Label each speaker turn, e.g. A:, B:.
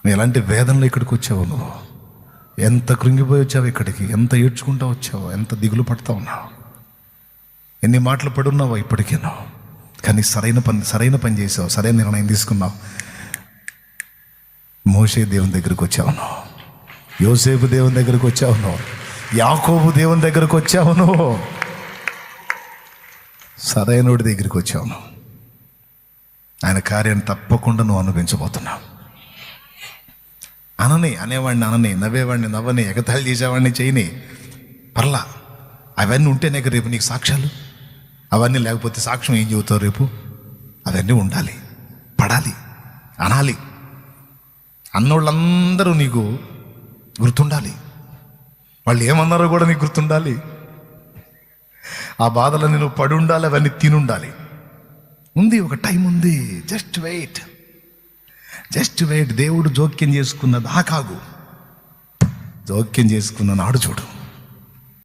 A: ఎలాంటి వేదనలో ఇక్కడికి వచ్చావు నువ్వు? ఎంత కృంగిపోయి వచ్చావు ఇక్కడికి? ఎంత ఏడ్చుకుంటూ వచ్చావు? ఎంత దిగులు పడుతూ ఉన్నావు? ఎన్ని మాటలు పడున్నావో ఇప్పటికేనో. కానీ సరైన పని చేసావు, సరైన నిర్ణయం తీసుకున్నావు. మోషే దేవుని దగ్గరికి వచ్చావు నువ్వు, యోసేపు దేవుని దగ్గరికి వచ్చావు నువ్వు, యాకోబు దేవుని దగ్గరికి వచ్చావు నువ్వు, సరైనోడి దగ్గరికి వచ్చావు నువ్వు. ఆయన కార్యాన్ని తప్పకుండా నువ్వు అనుభవించబోతున్నావు. అనేవాడిని నవ్వేవాడిని నవ్వని, ఎగతాళి చేసేవాడిని చేయని, పర్లా. అవన్నీ ఉంటేనే రేపు నీకు సాక్ష్యాలు. అవన్నీ లేకపోతే సాక్ష్యం ఏం చెబుతావు రేపు? అవన్నీ ఉండాలి, పడాలి, అనాలి. అన్నోళ్ళందరూ నీకు గుర్తుండాలి. వాళ్ళు ఏమన్నారో కూడా నీకు గుర్తుండాలి. ఆ బాధలన్నీ నువ్వు పడి ఉండాలి, అవన్నీ తినుండాలి. ఉంది, ఒక టైం ఉంది. Just wait. దేవుడు జోక్యం చేసుకున్నది కాగు. జోక్యం చేసుకున్న నాడు చూడు.